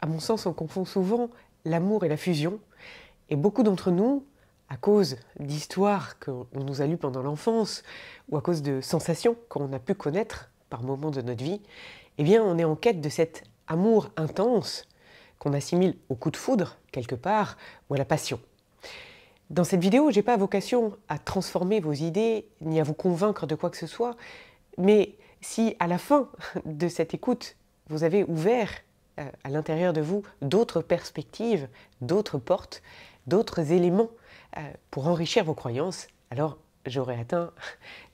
À mon sens, on confond souvent l'amour et la fusion. Et beaucoup d'entre nous, à cause d'histoires qu'on nous a lues pendant l'enfance ou à cause de sensations qu'on a pu connaître par moments de notre vie, eh bien, on est en quête de cet amour intense qu'on assimile au coup de foudre, quelque part, ou à la passion. Dans cette vidéo, je n'ai pas vocation à transformer vos idées, ni à vous convaincre de quoi que ce soit, mais si à la fin de cette écoute, vous avez ouvert à l'intérieur de vous d'autres perspectives, d'autres portes, d'autres éléments pour enrichir vos croyances, alors j'aurai atteint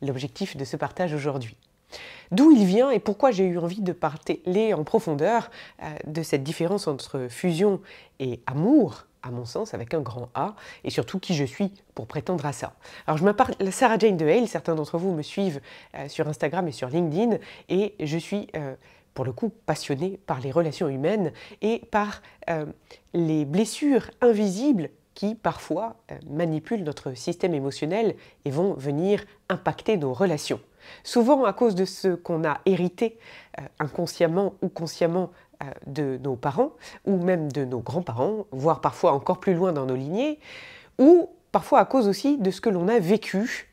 l'objectif de ce partage aujourd'hui. D'où il vient et pourquoi j'ai eu envie de parler en profondeur de cette différence entre fusion et amour, à mon sens, avec un grand A, et surtout qui je suis pour prétendre à ça. Alors je m'appelle Sarah Jane de Hale, certains d'entre vous me suivent sur Instagram et sur LinkedIn, et je suis pour le coup passionnée par les relations humaines et par les blessures invisibles qui parfois manipulent notre système émotionnel et vont venir impacter nos relations. Souvent à cause de ce qu'on a hérité inconsciemment ou consciemment de nos parents, ou même de nos grands-parents, voire parfois encore plus loin dans nos lignées, ou parfois à cause aussi de ce que l'on a vécu,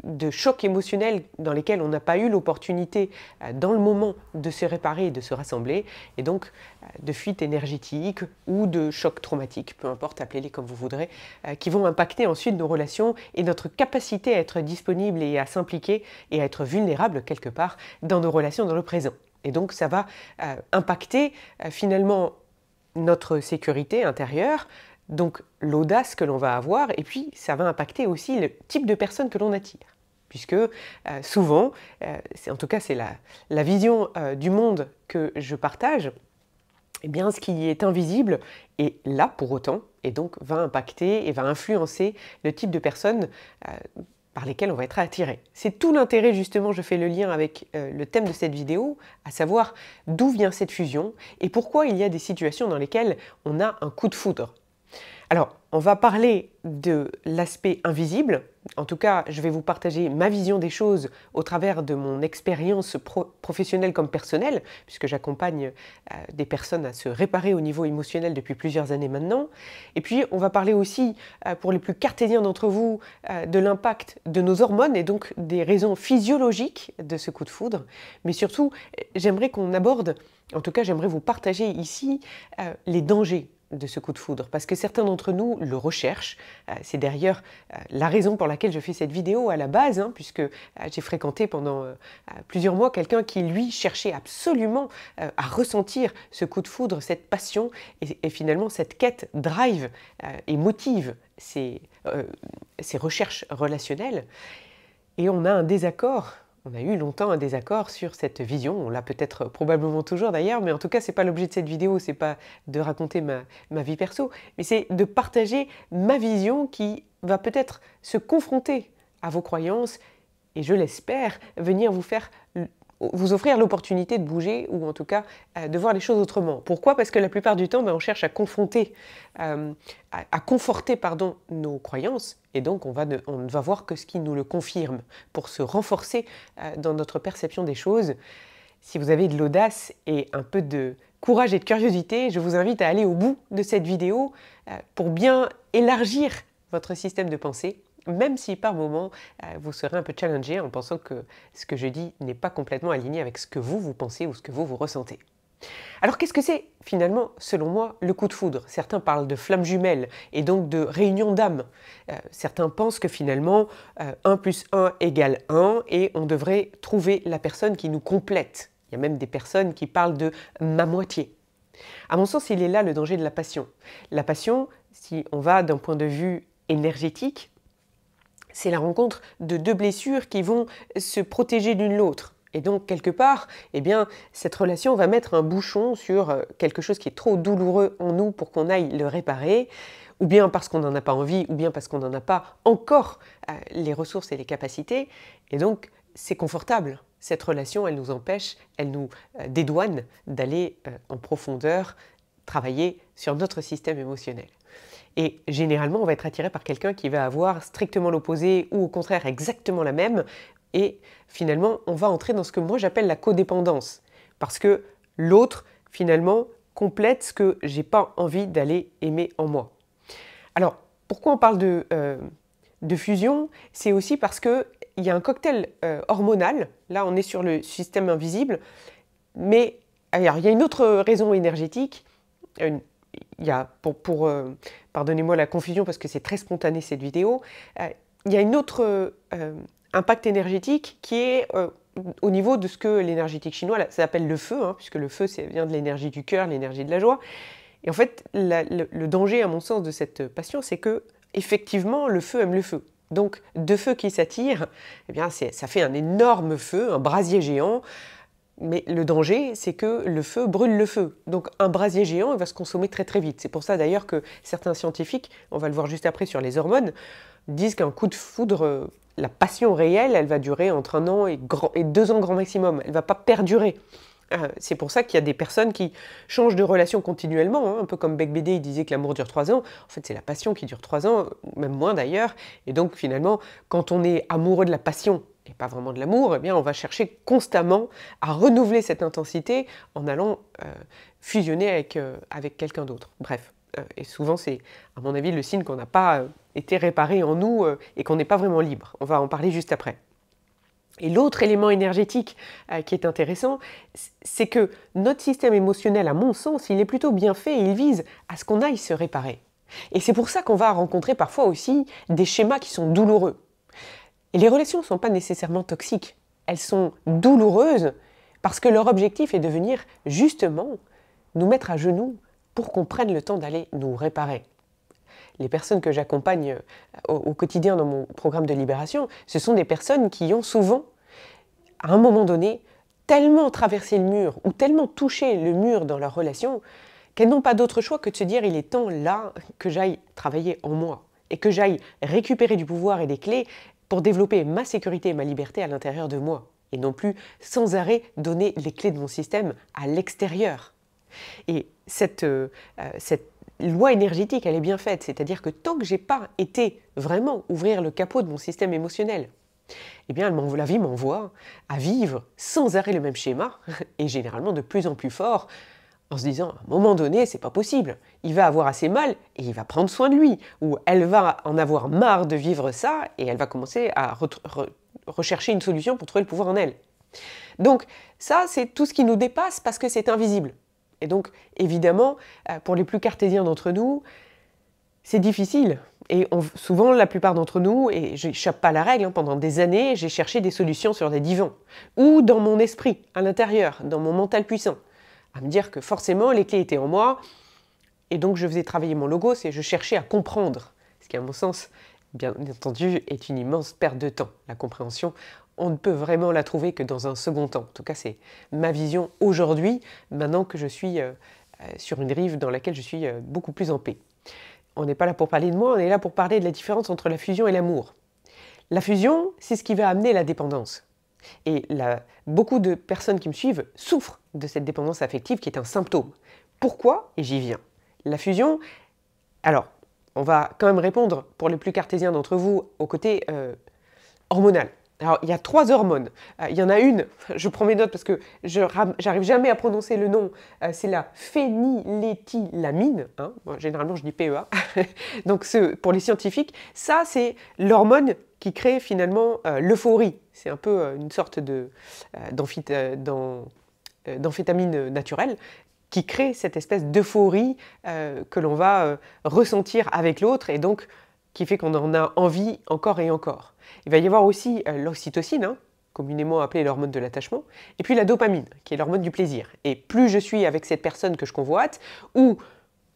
de chocs émotionnels dans lesquels on n'a pas eu l'opportunité dans le moment de se réparer et de se rassembler, et donc de fuites énergétiques ou de chocs traumatiques, peu importe, appelez-les comme vous voudrez, qui vont impacter ensuite nos relations et notre capacité à être disponible et à s'impliquer et à être vulnérable quelque part dans nos relations dans le présent. Et donc ça va impacter finalement notre sécurité intérieure, donc l'audace que l'on va avoir, et puis ça va impacter aussi le type de personne que l'on attire. Puisque souvent, en tout cas c'est la vision du monde que je partage, eh bien ce qui est invisible est là pour autant, et donc va impacter et va influencer le type de personne par lesquelles on va être attiré. C'est tout l'intérêt, justement, je fais le lien avec le thème de cette vidéo, à savoir d'où vient cette fusion et pourquoi il y a des situations dans lesquelles on a un coup de foudre. Alors, on va parler de l'aspect invisible. En tout cas, je vais vous partager ma vision des choses au travers de mon expérience professionnelle comme personnelle, puisque j'accompagne des personnes à se réparer au niveau émotionnel depuis plusieurs années maintenant. Et puis, on va parler aussi, pour les plus cartésiens d'entre vous, de l'impact de nos hormones et donc des raisons physiologiques de ce coup de foudre. Mais surtout, j'aimerais qu'on aborde, en tout cas, j'aimerais vous partager ici les dangers de ce coup de foudre, parce que certains d'entre nous le recherchent. C'est d'ailleurs la raison pour laquelle je fais cette vidéo à la base, puisque j'ai fréquenté pendant plusieurs mois quelqu'un qui, lui, cherchait absolument à ressentir ce coup de foudre, cette passion, et finalement cette quête drive et motive ces recherches relationnelles. Et on a un désaccord. On a eu longtemps un désaccord sur cette vision, on l'a peut-être probablement toujours d'ailleurs, mais en tout cas c'est pas l'objet de cette vidéo, c'est pas de raconter ma vie perso, mais c'est de partager ma vision qui va peut-être se confronter à vos croyances et je l'espère venir vous offrir l'opportunité de bouger ou en tout cas de voir les choses autrement. Pourquoi? Parce que la plupart du temps, on cherche à confronter, à conforter nos croyances et donc on ne va voir que ce qui nous le confirme pour se renforcer dans notre perception des choses. Si vous avez de l'audace et un peu de courage et de curiosité, je vous invite à aller au bout de cette vidéo pour bien élargir votre système de pensée, même si par moments vous serez un peu challengé en pensant que ce que je dis n'est pas complètement aligné avec ce que vous pensez ou ce que vous ressentez. Alors qu'est-ce que c'est finalement, selon moi, le coup de foudre? Certains parlent de flammes jumelles et donc de réunion d'âmes. Certains pensent que finalement 1 plus 1 égale 1 et on devrait trouver la personne qui nous complète. Il y a même des personnes qui parlent de ma moitié. À mon sens, il est là le danger de la passion. La passion, si on va d'un point de vue énergétique, c'est la rencontre de deux blessures qui vont se protéger l'une l'autre. Et donc, quelque part, eh bien, cette relation va mettre un bouchon sur quelque chose qui est trop douloureux en nous pour qu'on aille le réparer, ou bien parce qu'on n'en a pas envie, ou bien parce qu'on n'en a pas encore les ressources et les capacités. Et donc, c'est confortable. Cette relation, elle nous empêche, elle nous dédouane d'aller en profondeur, travailler sur notre système émotionnel. Et généralement, on va être attiré par quelqu'un qui va avoir strictement l'opposé ou au contraire exactement la même. Et finalement, on va entrer dans ce que moi j'appelle la codépendance. Parce que l'autre, finalement, complète ce que j'ai pas envie d'aller aimer en moi. Alors, pourquoi on parle de fusion? C'est aussi parce qu'il y a un cocktail hormonal. Là, on est sur le système invisible. Mais alors, il y a une autre raison énergétique. Il y a, pardonnez-moi la confusion parce que c'est très spontané cette vidéo, il y a une autre impact énergétique qui est au niveau de ce que l'énergétique chinoise ça s'appelle le feu, hein, puisque le feu vient de l'énergie du cœur, l'énergie de la joie. Et en fait, le danger, à mon sens, de cette passion, c'est que effectivement, le feu aime le feu. Donc, deux feux qui s'attirent, eh bien, ça fait un énorme feu, un brasier géant. Mais le danger, c'est que le feu brûle le feu. Donc un brasier géant, il va se consommer très très vite. C'est pour ça d'ailleurs que certains scientifiques, on va le voir juste après sur les hormones, disent qu'un coup de foudre, la passion réelle, elle va durer entre 1 an et 2 ans grand maximum. Elle ne va pas perdurer. C'est pour ça qu'il y a des personnes qui changent de relation continuellement, hein, un peu comme Beck Bédé, il disait que l'amour dure 3 ans. En fait, c'est la passion qui dure 3 ans, même moins d'ailleurs. Et donc finalement, quand on est amoureux de la passion, et pas vraiment de l'amour, eh bien on va chercher constamment à renouveler cette intensité en allant fusionner avec quelqu'un d'autre. Bref, et souvent c'est, à mon avis, le signe qu'on n'a pas été réparé en nous et qu'on n'est pas vraiment libre. On va en parler juste après. Et l'autre élément énergétique qui est intéressant, c'est que notre système émotionnel, à mon sens, il est plutôt bien fait et il vise à ce qu'on aille se réparer. Et c'est pour ça qu'on va rencontrer parfois aussi des schémas qui sont douloureux. Et les relations ne sont pas nécessairement toxiques, elles sont douloureuses parce que leur objectif est de venir justement nous mettre à genoux pour qu'on prenne le temps d'aller nous réparer. Les personnes que j'accompagne au quotidien dans mon programme de libération, ce sont des personnes qui ont souvent, à un moment donné, tellement traversé le mur ou tellement touché le mur dans leur relation qu'elles n'ont pas d'autre choix que de se dire il est temps là que j'aille travailler en moi et que j'aille récupérer du pouvoir et des clés pour développer ma sécurité et ma liberté à l'intérieur de moi, et non plus sans arrêt donner les clés de mon système à l'extérieur. Et cette loi énergétique, elle est bien faite, c'est-à-dire que tant que je n'ai pas été vraiment ouvrir le capot de mon système émotionnel, eh bien la vie m'envoie à vivre sans arrêt le même schéma, et généralement de plus en plus fort, en se disant, à un moment donné, c'est pas possible. Il va avoir assez mal et il va prendre soin de lui. Ou elle va en avoir marre de vivre ça et elle va commencer à rechercher une solution pour trouver le pouvoir en elle. Donc ça, c'est tout ce qui nous dépasse parce que c'est invisible. Et donc, évidemment, pour les plus cartésiens d'entre nous, c'est difficile. Et souvent, la plupart d'entre nous, et je n'échappe pas à la règle, hein, pendant des années, j'ai cherché des solutions sur des divans. Ou dans mon esprit, à l'intérieur, dans mon mental puissant. À me dire que forcément les clés étaient en moi et donc je faisais travailler mon logos et je cherchais à comprendre, ce qui à mon sens, bien entendu, est une immense perte de temps. La compréhension, on ne peut vraiment la trouver que dans un second temps. En tout cas, c'est ma vision aujourd'hui, maintenant que je suis sur une rive dans laquelle je suis beaucoup plus en paix. On n'est pas là pour parler de moi, on est là pour parler de la différence entre la fusion et l'amour. La fusion, c'est ce qui va amener la dépendance. Et beaucoup de personnes qui me suivent souffrent de cette dépendance affective qui est un symptôme. Pourquoi? Et j'y viens. La fusion, alors, on va quand même répondre pour les plus cartésiens d'entre vous au côté hormonal. Alors, il y a 3 hormones. Il y en a une, je prends mes notes parce que j'arrive jamais à prononcer le nom, c'est la phényléthylamine. Hein. Bon, généralement, je dis PEA. Donc, pour les scientifiques, ça, c'est l'hormone qui crée finalement l'euphorie. C'est un peu une sorte d'amphétamine naturelle qui crée cette espèce d'euphorie que l'on va ressentir avec l'autre et donc qui fait qu'on en a envie encore et encore. Il va y avoir aussi l'oxytocine, hein, communément appelée l'hormone de l'attachement, et puis la dopamine, qui est l'hormone du plaisir. Et plus je suis avec cette personne que je convoite, ou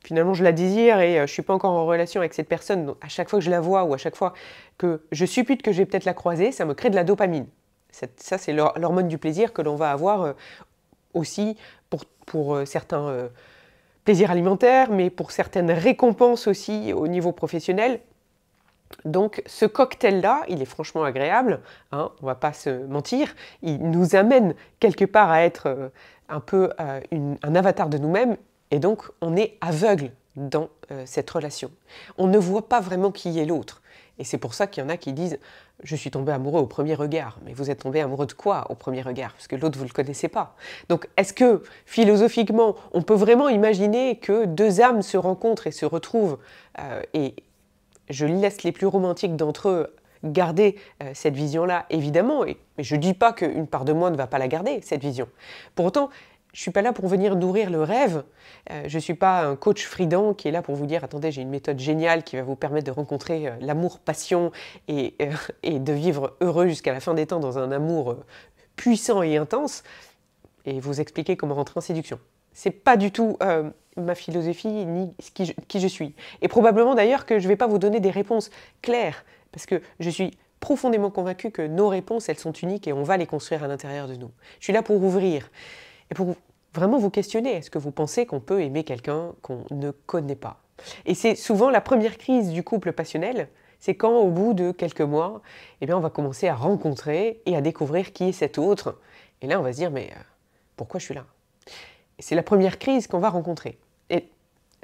finalement je la désire et je ne suis pas encore en relation avec cette personne, donc à chaque fois que je la vois ou à chaque fois que je suppute que je vais peut-être la croiser, ça me crée de la dopamine. Ça, c'est l'hormone du plaisir que l'on va avoir aussi pour certains plaisirs alimentaires, mais pour certaines récompenses aussi au niveau professionnel. Donc ce cocktail-là, il est franchement agréable, hein, on ne va pas se mentir, il nous amène quelque part à être un peu un avatar de nous-mêmes, et donc on est aveugle dans cette relation. On ne voit pas vraiment qui est l'autre. Et c'est pour ça qu'il y en a qui disent « je suis tombé amoureux au premier regard ». Mais vous êtes tombé amoureux de quoi au premier regard? Parce que l'autre, vous ne le connaissez pas. Donc est-ce que, philosophiquement, on peut vraiment imaginer que deux âmes se rencontrent et se retrouvent et je laisse les plus romantiques d'entre eux garder cette vision-là, évidemment, mais je ne dis pas qu'une part de moi ne va pas la garder, cette vision. Pour autant, je ne suis pas là pour venir nourrir le rêve, je ne suis pas un coach Friedan qui est là pour vous dire « attendez, j'ai une méthode géniale qui va vous permettre de rencontrer l'amour passion et de vivre heureux jusqu'à la fin des temps dans un amour puissant et intense » et vous expliquer comment rentrer en séduction. Ce n'est pas du tout ma philosophie ni qui je suis. Et probablement d'ailleurs que je ne vais pas vous donner des réponses claires parce que je suis profondément convaincue que nos réponses, elles sont uniques et on va les construire à l'intérieur de nous. Je suis là pour ouvrir et pour vraiment vous questionner. Est-ce que vous pensez qu'on peut aimer quelqu'un qu'on ne connaît pas? Et c'est souvent la première crise du couple passionnel, c'est quand au bout de quelques mois, eh bien, on va commencer à rencontrer et à découvrir qui est cet autre. Et là, on va se dire, mais pourquoi je suis là? Et c'est la première crise qu'on va rencontrer. Et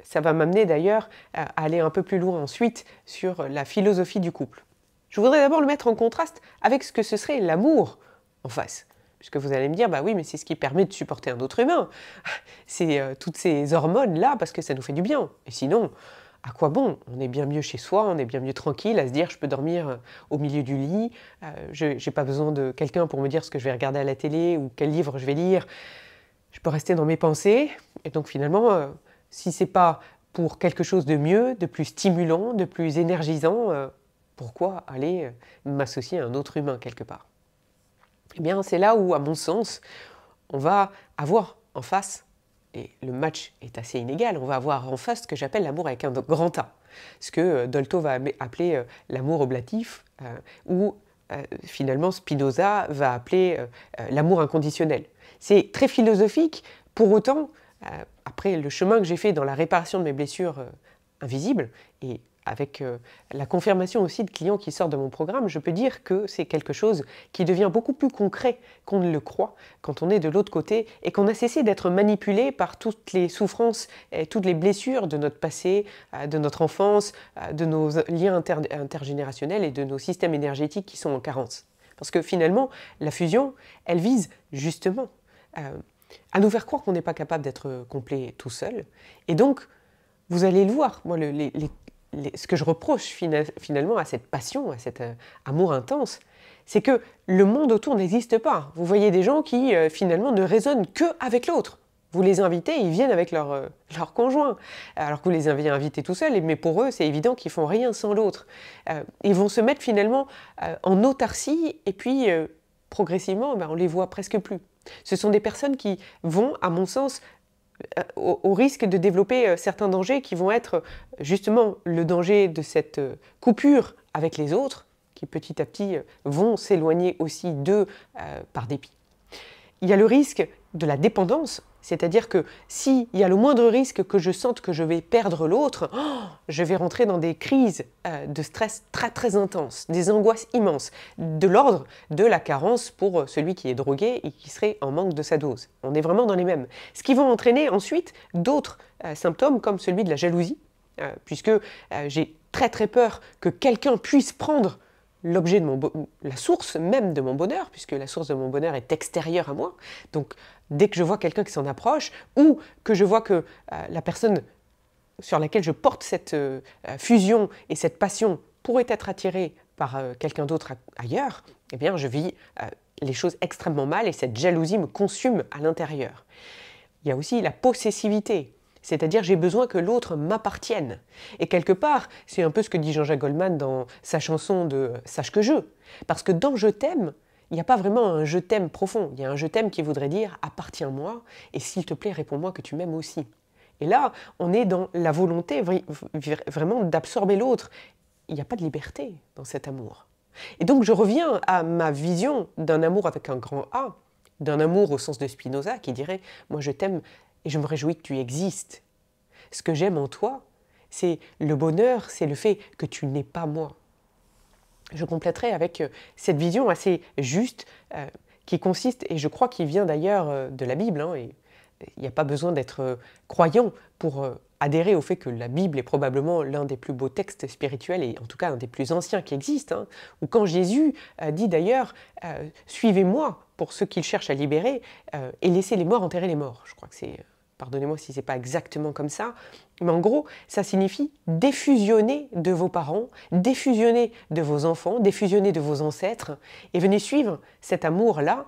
ça va m'amener d'ailleurs à aller un peu plus loin ensuite sur la philosophie du couple. Je voudrais d'abord le mettre en contraste avec ce que ce serait l'amour en face. Puisque vous allez me dire, bah oui, mais c'est ce qui permet de supporter un autre humain. C'est toutes ces hormones-là, parce que ça nous fait du bien. Et sinon, à quoi bon? On est bien mieux chez soi, on est bien mieux tranquille à se dire, je peux dormir au milieu du lit, je n'ai pas besoin de quelqu'un pour me dire ce que je vais regarder à la télé ou quel livre je vais lire. Je peux rester dans mes pensées. Et donc finalement, si ce n'est pas pour quelque chose de mieux, de plus stimulant, de plus énergisant, pourquoi aller m'associer à un autre humain quelque part? Eh bien, c'est là où, à mon sens, on va avoir en face, et le match est assez inégal, on va avoir en face ce que j'appelle l'amour avec un grand A. Ce que Dolto va appeler l'amour oblatif, ou finalement Spinoza va appeler l'amour inconditionnel. C'est très philosophique, pour autant, après le chemin que j'ai fait dans la réparation de mes blessures invisibles, et avec la confirmation aussi de clients qui sortent de mon programme, je peux dire que c'est quelque chose qui devient beaucoup plus concret qu'on ne le croit quand on est de l'autre côté et qu'on a cessé d'être manipulé par toutes les souffrances et toutes les blessures de notre passé, de notre enfance, de nos liens intergénérationnels et de nos systèmes énergétiques qui sont en carence. Parce que finalement, la fusion, elle vise justement à nous faire croire qu'on n'est pas capable d'être complet tout seul. Et donc, vous allez le voir, moi, ce que je reproche finalement à cette passion, à cet amour intense, c'est que le monde autour n'existe pas. Vous voyez des gens qui finalement ne résonnent qu'avec l'autre. Vous les invitez, ils viennent avec leur conjoint, alors que vous les avez invités tout seuls, mais pour eux, c'est évident qu'ils font rien sans l'autre. Ils vont se mettre finalement en autarcie, et puis progressivement, on les voit presque plus. Ce sont des personnes qui vont, à mon sens, au risque de développer certains dangers qui vont être justement le danger de cette coupure avec les autres, qui petit à petit vont s'éloigner aussi d'eux par dépit. Il y a le risque de la dépendance, c'est-à-dire que s'il y a le moindre risque que je sente que je vais perdre l'autre, je vais rentrer dans des crises de stress très très intenses, des angoisses immenses, de l'ordre de la carence pour celui qui est drogué et qui serait en manque de sa dose. On est vraiment dans les mêmes. Ce qui va entraîner ensuite d'autres symptômes comme celui de la jalousie, puisque j'ai très très peur que quelqu'un puisse prendre l'objet de la source même de mon bonheur, puisque la source de mon bonheur est extérieure à moi. Donc, dès que je vois quelqu'un qui s'en approche, ou que je vois que la personne sur laquelle je porte cette fusion et cette passion pourrait être attirée par quelqu'un d'autre ailleurs, eh bien, je vis les choses extrêmement mal et cette jalousie me consume à l'intérieur. Il y a aussi la possessivité. C'est-à-dire j'ai besoin que l'autre m'appartienne. Et quelque part, c'est un peu ce que dit Jean-Jacques Goldman dans sa chanson de « Sache que je ». Parce que dans « Je t'aime », il n'y a pas vraiment un « je t'aime » profond. Il y a un « je t'aime » qui voudrait dire « appartiens-moi et s'il te plaît, réponds-moi que tu m'aimes aussi ». Et là, on est dans la volonté vraiment d'absorber l'autre. Il n'y a pas de liberté dans cet amour. Et donc je reviens à ma vision d'un amour avec un grand A, d'un amour au sens de Spinoza qui dirait « moi je t'aime ». Et je me réjouis que tu existes. Ce que j'aime en toi, c'est le bonheur, c'est le fait que tu n'es pas moi. Je compléterai avec cette vision assez juste qui consiste, et je crois qu'il vient d'ailleurs de la Bible, et il n'y a pas besoin d'être croyant pour adhérer au fait que la Bible est probablement l'un des plus beaux textes spirituels, et en tout cas un des plus anciens qui existent, hein, où quand Jésus dit d'ailleurs Suivez-moi pour ceux qu'il cherche à libérer, et laissez les morts enterrer les morts. Je crois que c'est, pardonnez-moi si ce n'est pas exactement comme ça, mais en gros, ça signifie défusionner de vos parents, défusionner de vos enfants, défusionner de vos ancêtres, et venez suivre cet amour-là.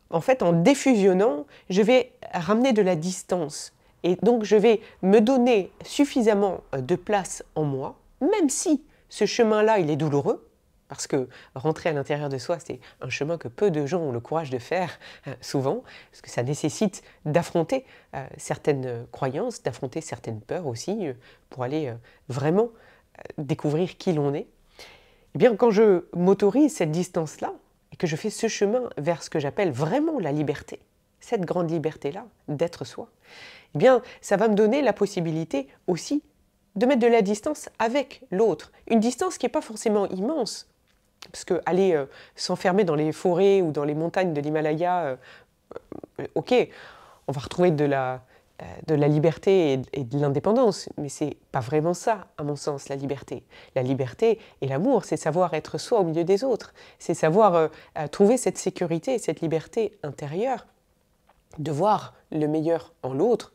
En fait, en défusionnant, je vais ramener de la distance. Et donc, je vais me donner suffisamment de place en moi, même si ce chemin-là, il est douloureux, parce que rentrer à l'intérieur de soi, c'est un chemin que peu de gens ont le courage de faire, souvent, parce que ça nécessite d'affronter certaines croyances, d'affronter certaines peurs aussi, pour aller vraiment découvrir qui l'on est. Eh bien, quand je m'autorise cette distance-là, et que je fais ce chemin vers ce que j'appelle vraiment la liberté, cette grande liberté-là, d'être soi, eh bien, ça va me donner la possibilité aussi de mettre de la distance avec l'autre. Une distance qui n'est pas forcément immense, parce qu'aller s'enfermer dans les forêts ou dans les montagnes de l'Himalaya, ok, on va retrouver de la liberté et de l'indépendance, mais c'est pas vraiment ça, à mon sens, la liberté. La liberté et l'amour, c'est savoir être soi au milieu des autres, c'est savoir trouver cette sécurité et cette liberté intérieure, de voir le meilleur en l'autre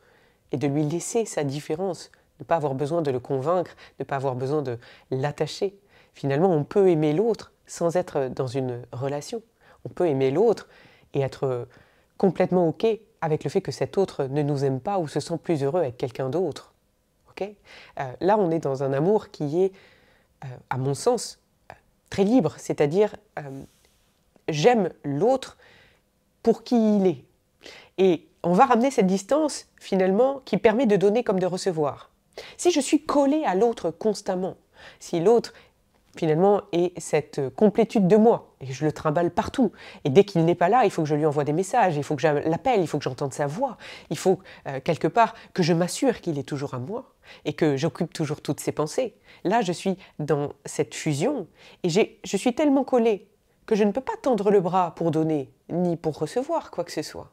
et de lui laisser sa différence, ne pas avoir besoin de le convaincre, ne pas avoir besoin de l'attacher. Finalement, on peut aimer l'autre sans être dans une relation. On peut aimer l'autre et être complètement OK avec le fait que cet autre ne nous aime pas ou se sent plus heureux avec quelqu'un d'autre. Okay, là, on est dans un amour qui est, à mon sens, très libre, c'est-à-dire j'aime l'autre pour qui il est. Et on va ramener cette distance, finalement, qui permet de donner comme de recevoir. Si je suis collé à l'autre constamment, si l'autre finalement, est cette complétude de moi. Et je le trimballe partout. Et dès qu'il n'est pas là, il faut que je lui envoie des messages, il faut que je l'appelle, il faut que j'entende sa voix. Il faut, quelque part, que je m'assure qu'il est toujours à moi et que j'occupe toujours toutes ses pensées. Là, je suis dans cette fusion et je suis tellement collée que je ne peux pas tendre le bras pour donner, ni pour recevoir quoi que ce soit.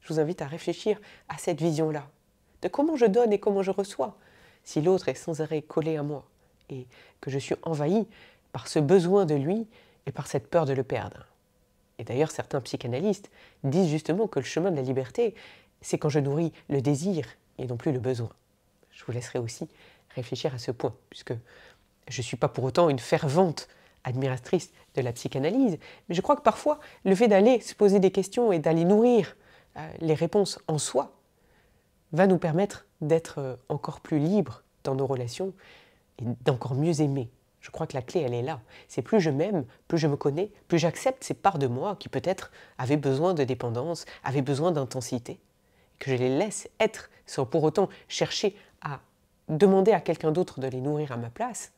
Je vous invite à réfléchir à cette vision-là, de comment je donne et comment je reçois, si l'autre est sans arrêt collé à moi et que je suis envahi par ce besoin de lui et par cette peur de le perdre. Et d'ailleurs, certains psychanalystes disent justement que le chemin de la liberté, c'est quand je nourris le désir et non plus le besoin. Je vous laisserai aussi réfléchir à ce point, puisque je ne suis pas pour autant une fervente admiratrice de la psychanalyse, mais je crois que parfois, le fait d'aller se poser des questions et d'aller nourrir les réponses en soi va nous permettre d'être encore plus libres dans nos relations et d'encore mieux aimer. Je crois que la clé, elle est là. C'est plus je m'aime, plus je me connais, plus j'accepte ces parts de moi qui peut-être avaient besoin de dépendance, avaient besoin d'intensité, que je les laisse être sans pour autant chercher à demander à quelqu'un d'autre de les nourrir à ma place.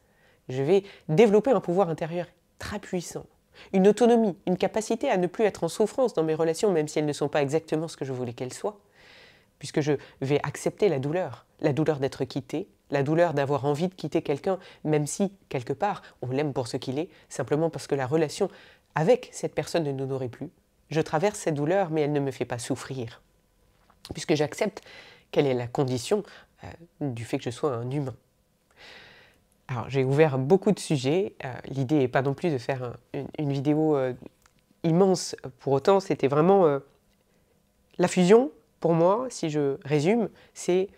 Je vais développer un pouvoir intérieur très puissant, une autonomie, une capacité à ne plus être en souffrance dans mes relations, même si elles ne sont pas exactement ce que je voulais qu'elles soient, puisque je vais accepter la douleur d'être quitté, la douleur d'avoir envie de quitter quelqu'un, même si, quelque part, on l'aime pour ce qu'il est, simplement parce que la relation avec cette personne ne nous nourrit plus. Je traverse cette douleur, mais elle ne me fait pas souffrir, puisque j'accepte quelle est la condition du fait que je sois un humain. Alors, j'ai ouvert beaucoup de sujets. L'idée n'est pas non plus de faire une vidéo immense. Pour autant, c'était vraiment la fusion, pour moi, si je résume, c'est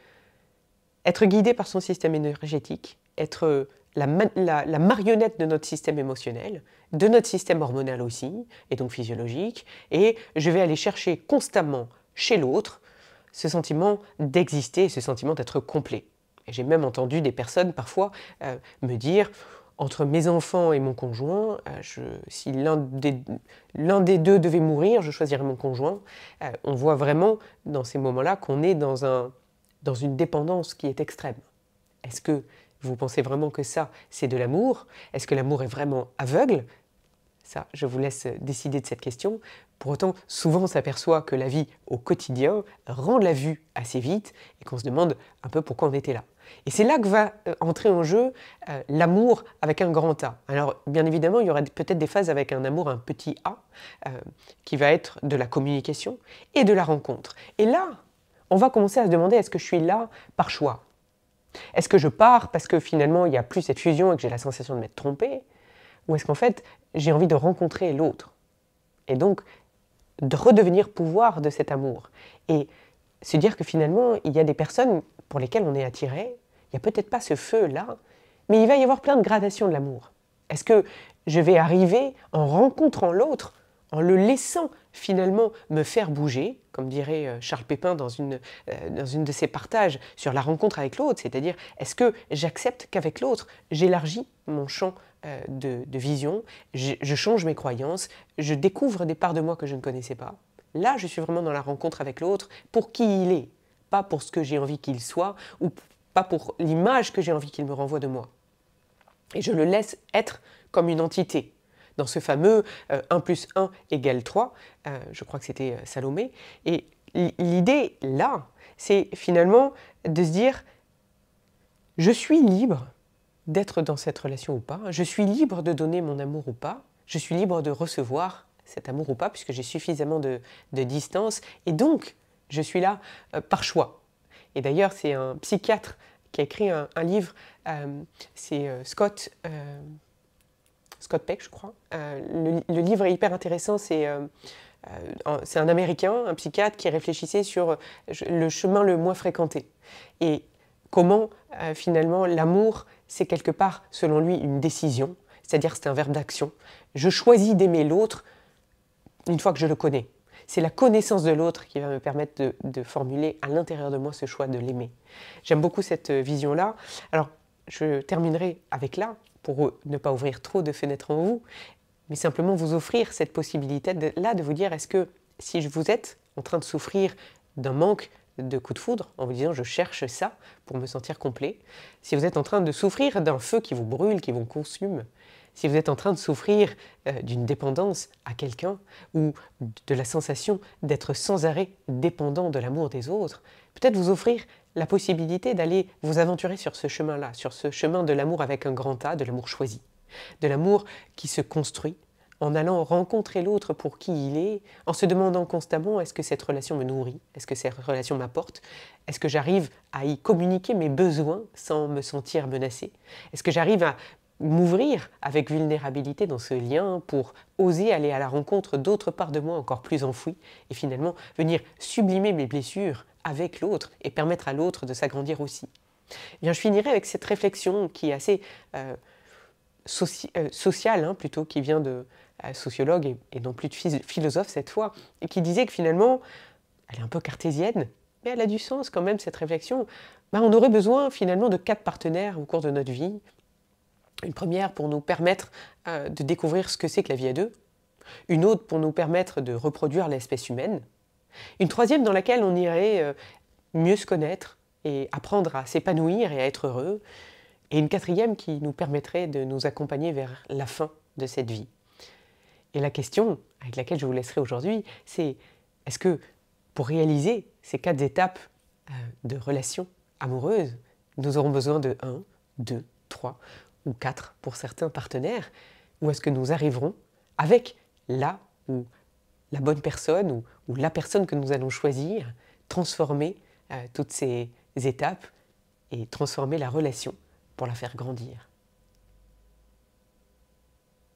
être guidé par son système énergétique, être la marionnette de notre système émotionnel, de notre système hormonal aussi, et donc physiologique, et je vais aller chercher constamment chez l'autre ce sentiment d'exister, ce sentiment d'être complet. Et j'ai même entendu des personnes parfois me dire, entre mes enfants et mon conjoint, si l'un des deux devait mourir, je choisirais mon conjoint. On voit vraiment dans ces moments-là qu'on est dans une dépendance qui est extrême. Est-ce que vous pensez vraiment que ça, c'est de l'amour? Est-ce que l'amour est vraiment aveugle? Ça, je vous laisse décider de cette question. Pour autant, souvent on s'aperçoit que la vie au quotidien rend la vue assez vite et qu'on se demande un peu pourquoi on était là. Et c'est là que va entrer en jeu l'amour avec un grand A. Alors, bien évidemment, il y aura peut-être des phases avec un amour, un petit A, qui va être de la communication et de la rencontre. Et là, on va commencer à se demander, est-ce que je suis là par choix? Est-ce que je pars parce que finalement il n'y a plus cette fusion et que j'ai la sensation de m'être trompé? Ou est-ce qu'en fait j'ai envie de rencontrer l'autre? Et donc de redevenir pouvoir de cet amour. Et se dire que finalement il y a des personnes pour lesquelles on est attiré, il n'y a peut-être pas ce feu-là, mais il va y avoir plein de gradations de l'amour. Est-ce que je vais arriver en rencontrant l'autre, en le laissant finalement me faire bouger, comme dirait Charles Pépin dans une de ses partages sur la rencontre avec l'autre, c'est-à-dire est-ce que j'accepte qu'avec l'autre, j'élargis mon champ de vision, je change mes croyances, je découvre des parts de moi que je ne connaissais pas. Là, je suis vraiment dans la rencontre avec l'autre pour qui il est, pas pour ce que j'ai envie qu'il soit ou pas pour l'image que j'ai envie qu'il me renvoie de moi. Et je le laisse être comme une entité. Dans ce fameux 1 plus 1 égale 3, je crois que c'était Salomé. Et l'idée là, c'est finalement de se dire, je suis libre d'être dans cette relation ou pas, je suis libre de donner mon amour ou pas, je suis libre de recevoir cet amour ou pas, puisque j'ai suffisamment de distance, et donc je suis là par choix. Et d'ailleurs, c'est un psychiatre qui a écrit un livre, c'est Scott Peck, je crois. Le livre est hyper intéressant, c'est un Américain, un psychiatre qui réfléchissait sur le chemin le moins fréquenté. Et comment finalement l'amour, c'est quelque part, selon lui, une décision, c'est-à-dire c'est un verbe d'action. Je choisis d'aimer l'autre une fois que je le connais. C'est la connaissance de l'autre qui va me permettre de formuler à l'intérieur de moi ce choix de l'aimer. J'aime beaucoup cette vision-là. Alors, je terminerai avec là, pour ne pas ouvrir trop de fenêtres en vous, mais simplement vous offrir cette possibilité-là de vous dire, est-ce que si vous êtes en train de souffrir d'un manque de coup de foudre, en vous disant je cherche ça pour me sentir complet, si vous êtes en train de souffrir d'un feu qui vous brûle, qui vous consume, si vous êtes en train de souffrir d'une dépendance à quelqu'un ou de la sensation d'être sans arrêt dépendant de l'amour des autres, peut-être vous offrir la possibilité d'aller vous aventurer sur ce chemin-là, sur ce chemin de l'amour avec un grand A, de l'amour choisi, de l'amour qui se construit en allant rencontrer l'autre pour qui il est, en se demandant constamment est-ce que cette relation me nourrit, est-ce que cette relation m'apporte, est-ce que j'arrive à y communiquer mes besoins sans me sentir menacé, est-ce que j'arrive à m'ouvrir avec vulnérabilité dans ce lien pour oser aller à la rencontre d'autres parts de moi encore plus enfouies et finalement venir sublimer mes blessures avec l'autre et permettre à l'autre de s'agrandir aussi. Eh bien, je finirai avec cette réflexion qui est assez sociale, hein, plutôt, qui vient de sociologue et non plus de philosophe cette fois, et qui disait que finalement, elle est un peu cartésienne, mais elle a du sens quand même cette réflexion. Ben, on aurait besoin finalement de 4 partenaires au cours de notre vie. Une première pour nous permettre de découvrir ce que c'est que la vie à deux, une autre pour nous permettre de reproduire l'espèce humaine, une troisième dans laquelle on irait mieux se connaître et apprendre à s'épanouir et à être heureux, et une quatrième qui nous permettrait de nous accompagner vers la fin de cette vie. Et la question avec laquelle je vous laisserai aujourd'hui, c'est est-ce que pour réaliser ces 4 étapes de relations amoureuses, nous aurons besoin de 1, 2, 3 ou 4 pour certains partenaires, ou est-ce que nous arriverons avec la ou la bonne personne ou la personne que nous allons choisir, transformer toutes ces étapes et transformer la relation pour la faire grandir.